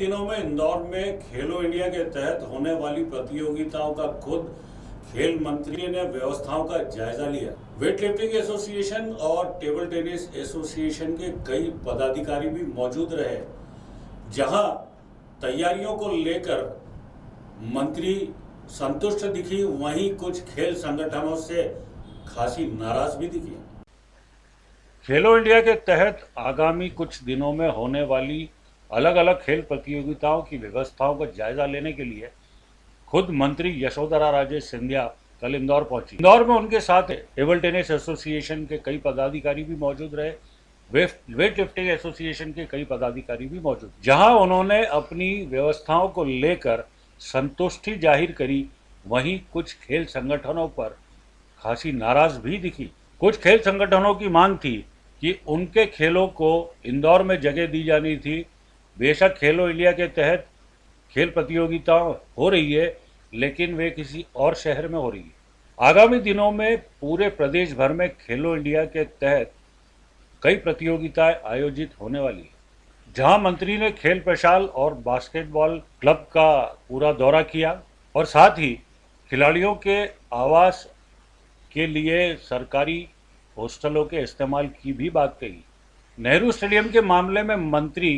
दिनों में इंदौर में खेलो इंडिया के तहत होने वाली प्रतियोगिताओं का खुद खेल मंत्री ने व्यवस्थाओं का जायजा लिया। वेट लिफ्टिंग एसोसिएशन और टेबल टेनिस एसोसिएशन के कई पदाधिकारी भी मौजूद रहे, जहां तैयारियों को लेकर मंत्री संतुष्ट दिखी, वहीं कुछ खेल संगठनों से खासी नाराज भी दिखी। खेलो इंडिया के तहत आगामी कुछ दिनों में होने वाली अलग अलग खेल प्रतियोगिताओं की व्यवस्थाओं का जायजा लेने के लिए खुद मंत्री यशोधरा राजे सिंधिया कल इंदौर पहुंची। इंदौर में उनके साथ टेबल टेनिस एसोसिएशन के कई पदाधिकारी भी मौजूद रहे, वेट लिफ्टिंग एसोसिएशन के कई पदाधिकारी भी मौजूद, जहां उन्होंने अपनी व्यवस्थाओं को लेकर संतुष्टि जाहिर करी। वहीं कुछ खेल संगठनों पर खासी नाराज भी दिखी। कुछ खेल संगठनों की मांग थी कि उनके खेलों को इंदौर में जगह दी जानी थी। बेशक खेलो इंडिया के तहत खेल प्रतियोगिता हो रही है, लेकिन वे किसी और शहर में हो रही है। आगामी दिनों में पूरे प्रदेश भर में खेलो इंडिया के तहत कई प्रतियोगिताएं आयोजित होने वाली है, जहां मंत्री ने खेल प्रशाल और बास्केटबॉल क्लब का पूरा दौरा किया और साथ ही खिलाड़ियों के आवास के लिए सरकारी हॉस्टलों के इस्तेमाल की भी बात कही। नेहरू स्टेडियम के मामले में मंत्री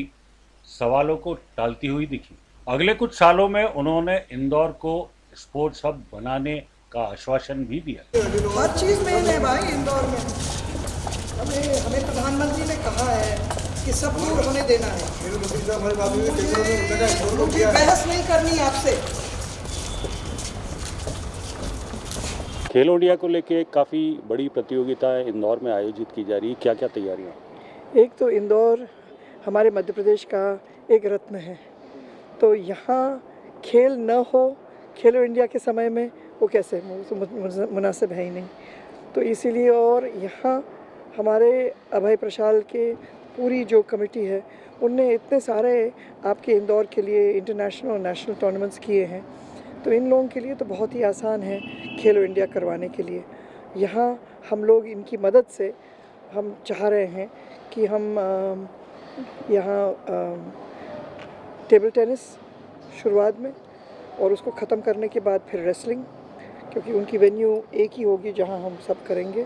सवालों को टालती हुई दिखी। अगले कुछ सालों में उन्होंने इंदौर को स्पोर्ट्स हब बनाने का आश्वासन भी दिया। हर चीज में है भाई, इंदौर में हमें प्रधानमंत्री ने कहा है कि सब कुछ हमें देना है। मुझे बहस नहीं करनी आपसे। खेलो इंडिया को लेके काफ़ी बड़ी प्रतियोगिताएं इंदौर में आयोजित की जा रही है, क्या क्या तैयारियां? एक तो इंदौर हमारे मध्य प्रदेश का एक रत्न है, तो यहाँ खेल न हो खेलो इंडिया के समय में वो कैसे मुनासिब है ही नहीं। तो इसीलिए और यहाँ हमारे अभय प्रशाल के पूरी जो कमेटी है, उनने इतने सारे आपके इंदौर के लिए इंटरनेशनल और नेशनल टूर्नामेंट्स किए हैं, तो इन लोगों के लिए तो बहुत ही आसान है खेलो इंडिया करवाने के लिए। यहाँ हम लोग इनकी मदद से हम चाह रहे हैं कि हम यहाँ टेबल टेनिस शुरुआत में और उसको ख़त्म करने के बाद फिर रेसलिंग, क्योंकि उनकी वेन्यू एक ही होगी जहाँ हम सब करेंगे,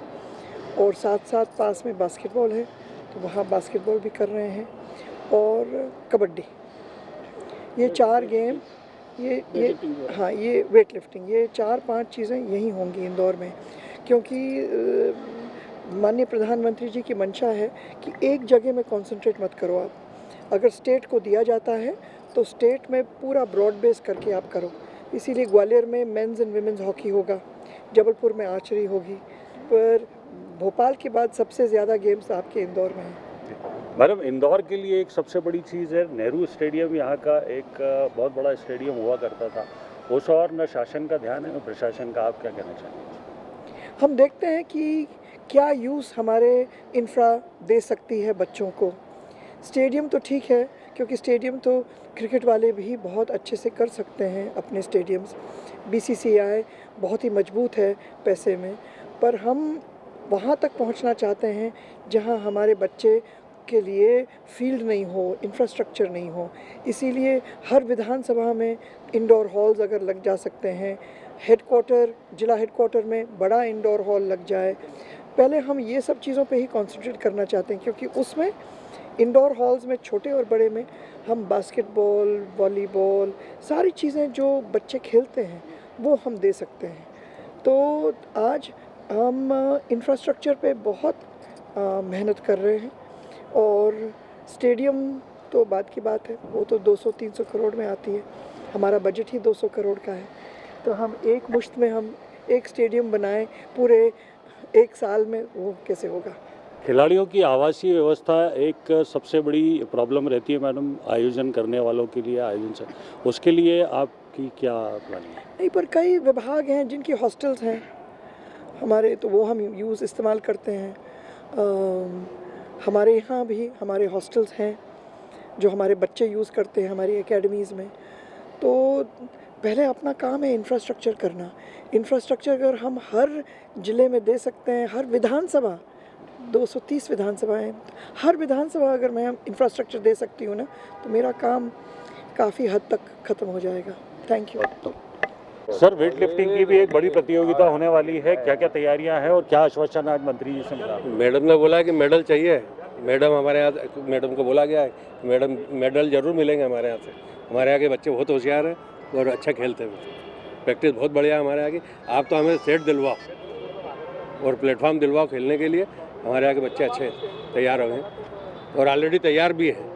और साथ साथ पास में बास्केटबॉल है तो वहाँ बास्केटबॉल भी कर रहे हैं, और कबड्डी। ये चार गेम, ये हाँ, ये वेट लिफ्टिंग, ये 4-5 चीज़ें यहीं होंगी इंदौर में, क्योंकि माननीय प्रधानमंत्री जी की मंशा है कि एक जगह में कंसंट्रेट मत करो आप। अगर स्टेट को दिया जाता है तो स्टेट में पूरा ब्रॉड बेस करके आप करो। इसीलिए ग्वालियर में मेंस एंड विमेंस हॉकी होगा, जबलपुर में आर्चरी होगी, पर भोपाल के बाद सबसे ज़्यादा गेम्स आपके इंदौर में हैं। मैडम, इंदौर के लिए एक सबसे बड़ी चीज़ है नेहरू स्टेडियम। यहाँ का एक बहुत बड़ा स्टेडियम हुआ करता था, उस और न शासन का ध्यान है न प्रशासन का। आप क्या कहना चाहेंगे? हम देखते हैं कि क्या यूज़ हमारे इंफ्रा दे सकती है बच्चों को। स्टेडियम तो ठीक है, क्योंकि स्टेडियम तो क्रिकेट वाले भी बहुत अच्छे से कर सकते हैं अपने स्टेडियम्स। बीसीसीआई बहुत ही मजबूत है पैसे में, पर हम वहाँ तक पहुँचना चाहते हैं जहाँ हमारे बच्चे के लिए फील्ड नहीं हो, इंफ्रास्ट्रक्चर नहीं हो। इसीलिए हर विधानसभा में इंडोर हॉल्स अगर लग जा सकते हैं, हेडक्वार्टर, जिला हेडक्वार्टर में बड़ा इंडोर हॉल लग जाए। पहले हम ये सब चीज़ों पे ही कंसंट्रेट करना चाहते हैं, क्योंकि उसमें इंडोर हॉल्स में छोटे और बड़े में हम बास्केटबॉल, वॉलीबॉल, सारी चीज़ें जो बच्चे खेलते हैं वो हम दे सकते हैं। तो आज हम इंफ्रास्ट्रक्चर पे बहुत मेहनत कर रहे हैं, और स्टेडियम तो बात की बात है, वो तो 200-300 करोड़ में आती है। हमारा बजट ही 200 करोड़ का है, तो हम एक मुश्त में हम एक स्टेडियम बनाएं पूरे एक साल में, वो कैसे होगा? खिलाड़ियों की आवासीय व्यवस्था एक सबसे बड़ी प्रॉब्लम रहती है मैडम, आयोजन करने वालों के लिए। आयोजन से उसके लिए आपकी क्या प्लानिंग है? नहीं, पर कई विभाग हैं जिनकी हॉस्टल्स हैं हमारे, तो वो हम इस्तेमाल करते हैं। हमारे यहाँ भी हमारे हॉस्टल्स हैं जो हमारे बच्चे यूज़ करते हैं हमारी एकेडमीज़ में। तो पहले अपना काम है इंफ्रास्ट्रक्चर करना। इंफ्रास्ट्रक्चर अगर हम हर ज़िले में दे सकते हैं, हर विधानसभा, 230 विधानसभाएँ, हर विधानसभा अगर मैं इंफ्रास्ट्रक्चर दे सकती हूँ ना, तो मेरा काम काफ़ी हद तक ख़त्म हो जाएगा। Thank you. Sir, weight lifting की भी एक बड़ी प्रतियोगिता होने वाली है, क्या क्या तैयारियां हैं और क्या आश्वासन आज मंत्री जी से मिला? मैडम ने बोला कि मेडल चाहिए। मैडम हमारे यहाँ, मैडम को बोला गया है कि मैडम मेडल जरूर मिलेंगे हमारे यहाँ से। हमारे यहाँ के बच्चे बहुत होशियार हैं और अच्छा खेलते हैं, प्रैक्टिस बहुत बढ़िया है हमारे यहाँ की। आप तो हमें सेट दिलवाओ और प्लेटफॉर्म दिलवाओ खेलने के लिए। हमारे यहाँ के बच्चे अच्छे तैयार हुए हैं और ऑलरेडी तैयार भी हैं।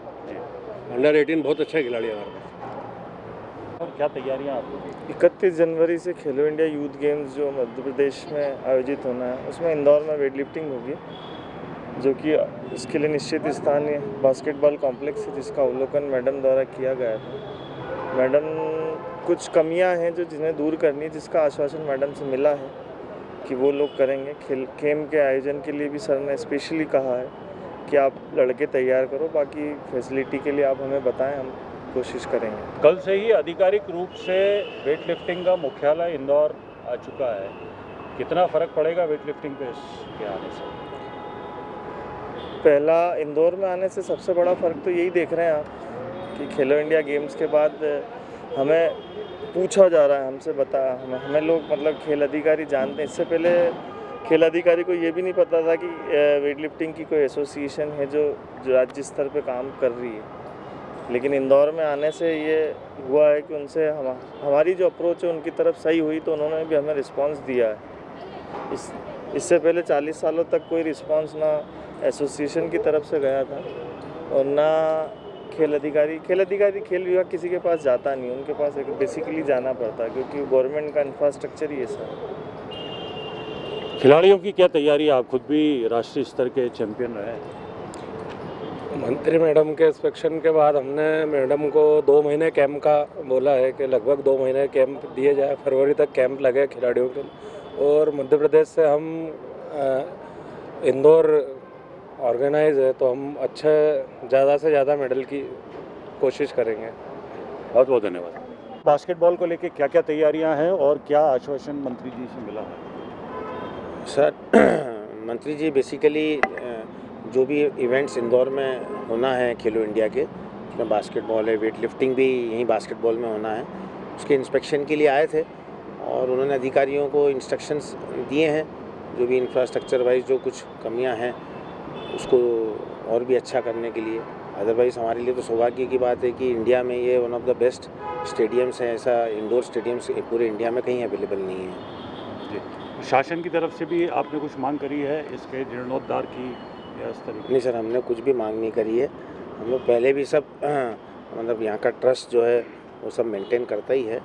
अंडर 18 बहुत अच्छे खिलाड़ी हैं हमारे पास। और क्या तैयारियां आपको? 31 जनवरी से खेलो इंडिया यूथ गेम्स जो मध्य प्रदेश में आयोजित होना है, उसमें इंदौर में वेट लिफ्टिंग होगी, जो कि इसके लिए निश्चित स्थानीय बास्केटबॉल कॉम्प्लेक्स है, जिसका अवलोकन मैडम द्वारा किया गया था। मैडम कुछ कमियां हैं जो जिन्हें दूर करनी है, जिसका आश्वासन मैडम से मिला है कि वो लोग करेंगे। खेल के आयोजन के लिए भी सर ने स्पेशली कहा है कि आप लड़के तैयार करो, बाकी फैसिलिटी के लिए आप हमें बताएं, हम कोशिश करेंगे। कल से ही आधिकारिक रूप से वेट लिफ्टिंग का मुख्यालय इंदौर आ चुका है, कितना फ़र्क पड़ेगा वेट लिफ्टिंग पे इसके आने से? पहला, इंदौर में आने से सबसे बड़ा फ़र्क तो यही देख रहे हैं आप कि खेलो इंडिया गेम्स के बाद हमें पूछा जा रहा है, हमसे हमें लोग मतलब खेल अधिकारी जानते हैं। इससे पहले खेल अधिकारी को ये भी नहीं पता था कि वेट लिफ्टिंग की कोई एसोसिएशन है जो राज्य स्तर पे काम कर रही है। लेकिन इंदौर में आने से ये हुआ है कि उनसे हमारी जो अप्रोच है उनकी तरफ सही हुई, तो उन्होंने भी हमें रिस्पांस दिया है। इससे पहले 40 सालों तक कोई रिस्पांस ना एसोसिएशन की तरफ से गया था और ना खेल अधिकारी खेल विभाग किसी के पास जाता नहीं, उनके पास एक बेसिकली जाना पड़ता है, क्योंकि गवर्नमेंट का इंफ्रास्ट्रक्चर ही ऐसा है। खिलाड़ियों की क्या तैयारी? आप खुद भी राष्ट्रीय स्तर के चैंपियन रहे। मंत्री मैडम के इंस्पेक्शन के बाद हमने मैडम को 2 महीने कैंप का बोला है कि लगभग 2 महीने कैंप दिए जाए। फरवरी तक कैंप लगे खिलाड़ियों के, और मध्य प्रदेश से हम इंदौर ऑर्गेनाइज है, तो हम अच्छे ज़्यादा से ज़्यादा मेडल की कोशिश करेंगे। बहुत बहुत धन्यवाद। बास्केटबॉल को लेके क्या क्या तैयारियां हैं और क्या आश्वासन मंत्री जी से मिला है? सर, मंत्री जी बेसिकली जो भी इवेंट्स इंदौर में होना है खेलो इंडिया के, उसमें बास्केटबॉल है, वेट लिफ्टिंग भी यहीं बास्केटबॉल में होना है, उसके इंस्पेक्शन के लिए आए थे और उन्होंने अधिकारियों को इंस्ट्रक्शंस दिए हैं, जो भी इंफ्रास्ट्रक्चर वाइज जो कुछ कमियां हैं उसको और भी अच्छा करने के लिए। अदरवाइज़ हमारे लिए तो सौभाग्य की बात है कि इंडिया में ये one of the best stadiums हैं। ऐसा इंडोर स्टेडियम्स पूरे इंडिया में कहीं अवेलेबल नहीं है। शासन की तरफ से भी आपने कुछ मांग करी है इसके जीर्णोद्धार की या इस तरीके? नहीं सर, हमने कुछ भी मांग नहीं करी है। हम लोग पहले भी सब मतलब यहाँ का ट्रस्ट जो है वो सब मेंटेन करता ही है,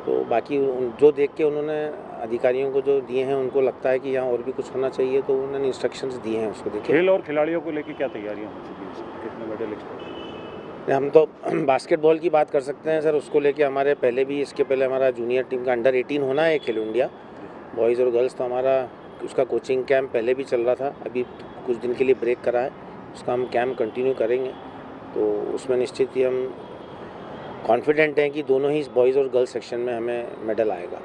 तो बाकी जो देख के उन्होंने अधिकारियों को जो दिए हैं, उनको लगता है कि यहाँ और भी कुछ होना चाहिए, तो उन्होंने इंस्ट्रक्शंस दिए हैं उसको देखिए। खेल और खिलाड़ियों को लेकर क्या तैयारियाँ हो चुकी हैं? कितने मेडल एक्सपेक्ट? हम तो बास्केटबॉल की बात कर सकते हैं सर, उसको लेके हमारे पहले भी, इसके पहले हमारा जूनियर टीम का अंडर 18 होना है खेलो इंडिया बॉयज़ और गर्ल्स, तो हमारा उसका कोचिंग कैंप पहले भी चल रहा था, अभी कुछ दिन के लिए ब्रेक करा है, उसका हम कैंप कंटिन्यू करेंगे। तो उसमें निश्चित ही हम कॉन्फिडेंट हैं कि दोनों ही बॉयज़ और गर्ल्स सेक्शन में हमें मेडल आएगा।